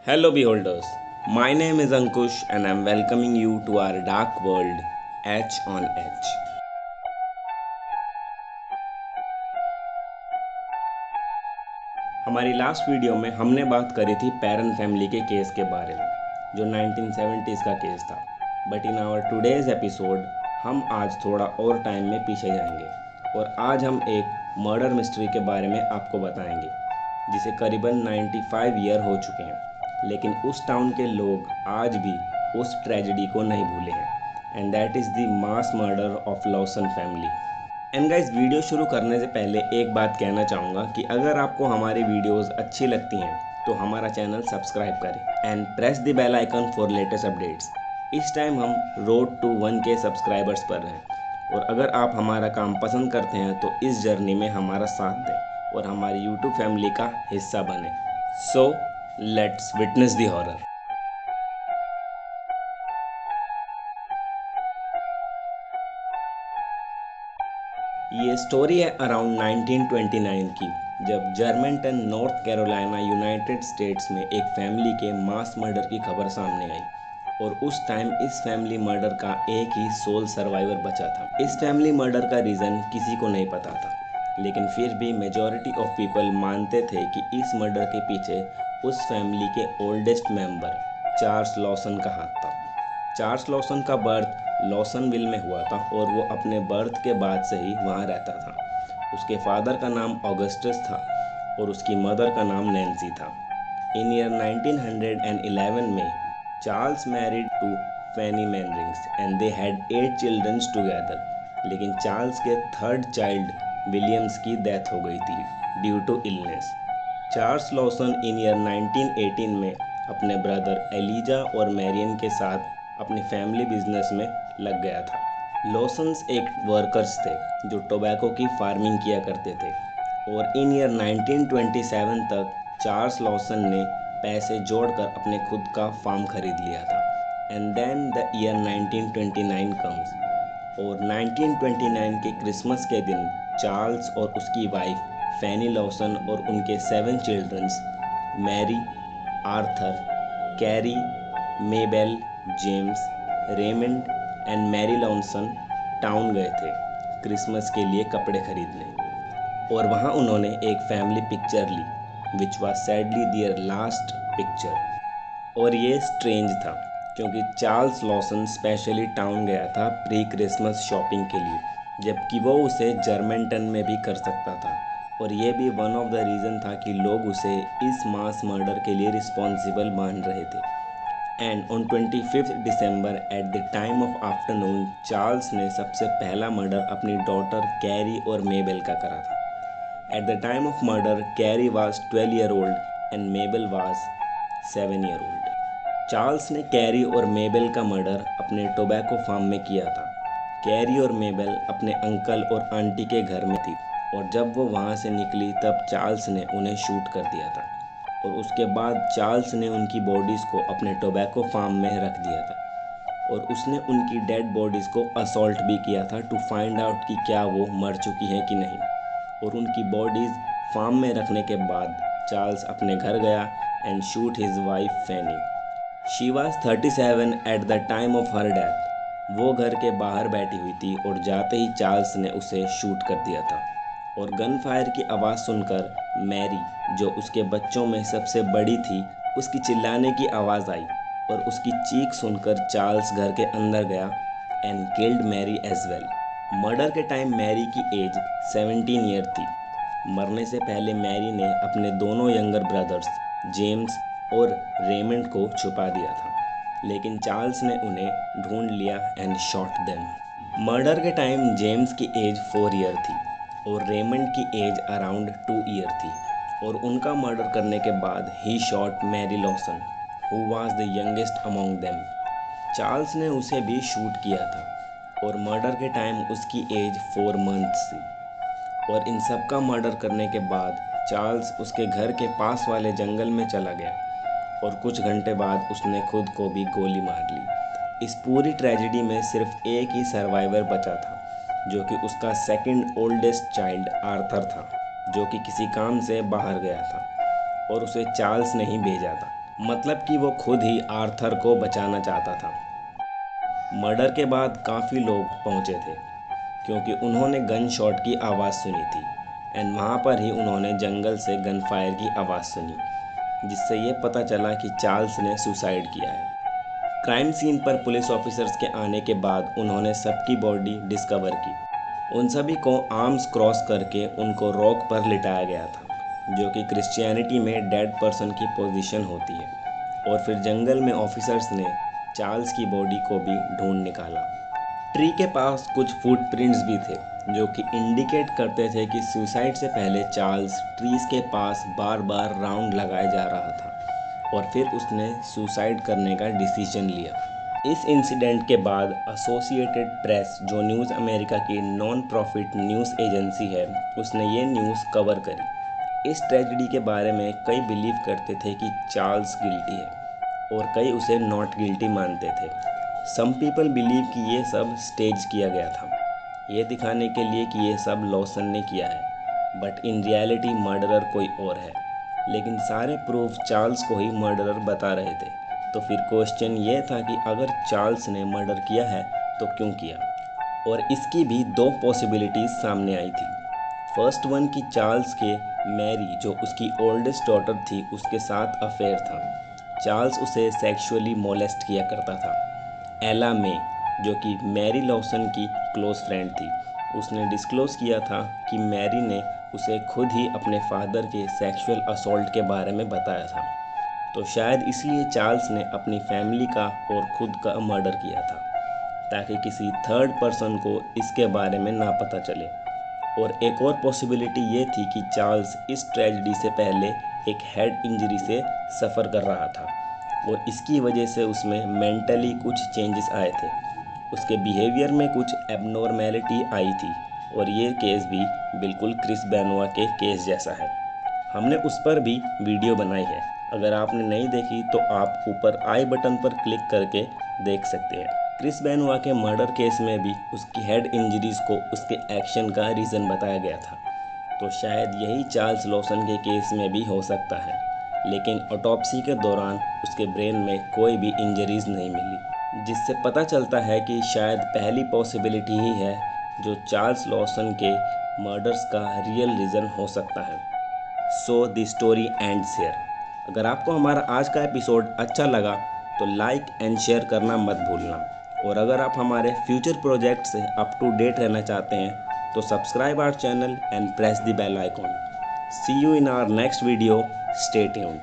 Hello, beholders. My name is Ankush, and I'm welcoming you to our dark world, H on H. हमारी last video में हमने बात करी थी barren family के केस के बारे में, जो 1970s का केस था। But in our today's episode हम आज थोड़ा और टाइम में पीछे जाएंगे और आज हम एक मर्डर मिस्ट्री के बारे में आपको बताएंगे, जिसे करीबन 95 ईयर हो चुके हैं, लेकिन उस टाउन के लोग आज भी उस ट्रेजेडी को नहीं भूले हैं। And that is the mass murder of Lawson family. And guys, video शुरू करने से पहले एक बात कहना चाहूँगा कि अगर आपको हमारी वीडियोस अच्छी लगती हैं तो हमारा चैनल सब्सक्राइब करें and press the bell icon for latest updates. इस टाइम हम रोड टू 1K सब्सक्राइबर्स पर हैं और अगर आप हमारा काम पसंद करते हैं तो इस जर्नी में हमारा साथ दें और हमारी यूट्यूब फैमिली का हिस्सा बने। So let's witness the horror. ये स्टोरी है अराउंड 1929 की, जब Germanton north Carolina United states में एक फैमिली के मास मर्डर की खबर सामने आई। और उस टाइम इस फैमिली मर्डर का एक ही सोल सर्वाइवर बचा था। इस फैमिली मर्डर का रीज़न किसी को नहीं पता था, लेकिन फिर भी मेजॉरिटी ऑफ पीपल मानते थे कि इस मर्डर के पीछे उस फैमिली के ओल्डेस्ट मेंबर चार्ल्स लॉसन का हाथ था। चार्ल्स लॉसन का बर्थ लॉसनविल में हुआ था और वो अपने बर्थ के बाद से ही वहाँ रहता था। उसके फादर का नाम ऑगस्टस था और उसकी मदर का नाम नैन्सी था। इन ईयर 1911 में Charles married to Fanny Mannerings and they had 8 children together. लेकिन चार्ल्स के थर्ड चाइल्ड विलियम्स की डेथ हो गई थी due to illness. Charles Lawson in year 1918 में अपने ब्रदर एलिजा और मैरियन के साथ अपनी फैमिली बिजनेस में लग गया था। लॉसन्स एक वर्कर्स थे जो टोबैको की फार्मिंग किया करते थे और इन ईयर 1927 तक चार्ल्स लॉसन ने पैसे जोड़कर अपने खुद का फार्म खरीद लिया था। And then the year 1929 comes और 1929 के क्रिसमस के दिन चार्ल्स और उसकी वाइफ फैनी लॉसन और उनके 7 childrens Mary, Arthur, Carrie, Mabel, James, Raymond and Mary Lawson town गए थे क्रिसमस के लिए कपड़े खरीदने। और वहाँ उन्होंने एक फैमिली पिक्चर ली which was sadly their last picture. और ये स्ट्रेंज था क्योंकि चार्ल्स लॉसन स्पेशली टाउन गया था प्री क्रिसमस शॉपिंग के लिए, जबकि वो उसे जर्मनटन में भी कर सकता था। और ये भी वन ऑफ द रीज़न था कि लोग उसे इस मास मर्डर के लिए रिस्पॉन्सिबल मान रहे थे। And on 25 December eight the time of afternoon Charles ने सबसे पहला मर्डर अपनी डॉटर कैरी और मेबेल का करा था। Eight the time of murder carry was 12 year old and Mabel was 7 year old. Charles ने कैरी और मेबेल का मर्डर अपने टोबैको फार्म में किया था। कैरी और मेबेल अपने अंकल और आंटी के घर में थी और जब वो वहाँ से निकली तब चार्ल्स ने उन्हें शूट कर दिया था। और उसके बाद चार्ल्स ने उनकी बॉडीज़ को अपने टोबैको फार्म में रख दिया था और उसने उनकी डेड बॉडीज़ को असॉल्ट भी किया था टू फाइंड आउट कि क्या वो मर चुकी हैं कि नहीं। और उनकी बॉडीज़ फार्म में रखने के बाद चार्ल्स अपने घर गया and shoot his wife Fanny. She was 37 at the time of her death. वो घर के बाहर बैठी हुई थी और जाते ही चार्ल्स ने उसे शूट कर दिया था। और गन फायर की आवाज़ सुनकर मैरी, जो उसके बच्चों में सबसे बड़ी थी, उसकी चिल्लाने की आवाज़ आई और उसकी चीख सुनकर चार्ल्स घर के अंदर गया and killed Mary as well. Murder के टाइम मैरी की एज 17 ईयर थी। मरने से पहले मैरी ने अपने दोनों यंगर ब्रदर्स जेम्स और रेमंड को छुपा दिया था, लेकिन चार्ल्स ने उन्हें ढूंढ लिया एंड शॉट देम। मर्डर के टाइम जेम्स की एज 4 ईयर थी और रेमंड की एज अराउंड 2 ईयर थी। और उनका मर्डर करने के बाद ही shot Mary Lawson who was the youngest among them. Charles ने उसे भी शूट किया था और मर्डर के टाइम उसकी एज 4 मंथ्स थी। और इन सब का मर्डर करने के बाद चार्ल्स उसके घर के पास वाले जंगल में चला गया और कुछ घंटे बाद उसने खुद को भी गोली मार ली। इस पूरी ट्रेजेडी में सिर्फ एक ही सर्वाइवर बचा था, जो कि उसका सेकंड ओल्डेस्ट चाइल्ड आर्थर था, जो कि किसी काम से बाहर गया था और उसे चार्ल्स ने ही भेजा था। मतलब कि वो खुद ही आर्थर को बचाना चाहता था। मर्डर के बाद काफ़ी लोग पहुंचे थे क्योंकि उन्होंने गन शॉट की आवाज़ सुनी थी एंड वहाँ पर ही उन्होंने जंगल से गन फायर की आवाज़ सुनी, जिससे ये पता चला कि चार्ल्स ने सुसाइड किया है। क्राइम सीन पर पुलिस ऑफिसर्स के आने के बाद उन्होंने सबकी बॉडी डिस्कवर की। उन सभी को आर्म्स क्रॉस करके उनको रॉक पर लिटाया गया था, जो कि क्रिश्चियनिटी में डेड पर्सन की पोजीशन होती है। और फिर जंगल में ऑफिसर्स ने चार्ल्स की बॉडी को भी ढूंढ निकाला। ट्री के पास कुछ फुटप्रिंट्स भी थे जो कि इंडिकेट करते थे कि सुसाइड से पहले चार्ल्स ट्रीज के पास बार बार राउंड लगाया जा रहा था और फिर उसने सुसाइड करने का डिसीजन लिया। इस इंसिडेंट के बाद एसोसिएटेड प्रेस, जो न्यूज़ अमेरिका की नॉन प्रॉफिट न्यूज़ एजेंसी है, उसने ये न्यूज़ कवर करी। इस ट्रेजेडी के बारे में कई बिलीव करते थे कि चार्ल्स गिल्टी है और कई उसे नॉट गिल्टी मानते थे। सम पीपल बिलीव कि ये सब स्टेज किया गया था, ये दिखाने के लिए कि ये सब लॉसन ने किया है, बट इन रियलिटी मर्डरर कोई और है। लेकिन सारे प्रूफ चार्ल्स को ही मर्डरर बता रहे थे। तो फिर क्वेश्चन ये था कि अगर चार्ल्स ने मर्डर किया है तो क्यों किया। और इसकी भी दो पॉसिबिलिटीज़ सामने आई थी। फर्स्ट वन कि चार्ल्स के मैरी, जो उसकी ओल्डेस्ट डॉटर थी, उसके साथ अफेयर था। चार्ल्स उसे सेक्सुअली मोलेस्ट किया करता था। एला मे, जो कि मैरी लॉसन की क्लोज फ्रेंड थी, उसने डिस्क्लोज किया था कि मैरी ने उसे खुद ही अपने फादर के सेक्सुअल असॉल्ट के बारे में बताया था। तो शायद इसलिए चार्ल्स ने अपनी फैमिली का और खुद का मर्डर किया था, ताकि किसी थर्ड पर्सन को इसके बारे में ना पता चले। और एक और पॉसिबिलिटी ये थी कि चार्ल्स इस ट्रेजेडी से पहले एक हेड इंजरी से सफ़र कर रहा था और इसकी वजह से उसमें मेंटली कुछ चेंजेस आए थे, उसके बिहेवियर में कुछ एबनॉर्मेलिटी आई थी। और ये केस भी बिल्कुल क्रिस बेनोआ के केस जैसा है। हमने उस पर भी वीडियो बनाई है, अगर आपने नहीं देखी तो आप ऊपर आई बटन पर क्लिक करके देख सकते हैं। क्रिस बेनोआ के मर्डर केस में भी उसकी हेड इंजरीज को उसके एक्शन का रीज़न बताया गया था। तो शायद यही चार्ल्स लॉसन के केस में भी हो सकता है, लेकिन ऑटोप्सी के दौरान उसके ब्रेन में कोई भी इंजरीज नहीं मिली, जिससे पता चलता है कि शायद पहली पॉसिबिलिटी ही है जो चार्ल्स लॉसन के मर्डर्स का रियल रीज़न हो सकता है। So the story ends here. अगर आपको हमारा आज का एपिसोड अच्छा लगा तो लाइक एंड शेयर करना मत भूलना। और अगर आप हमारे फ्यूचर प्रोजेक्ट से अप टू डेट रहना चाहते हैं तो subscribe our channel and press the bell icon. See you in our next video. Stay tuned.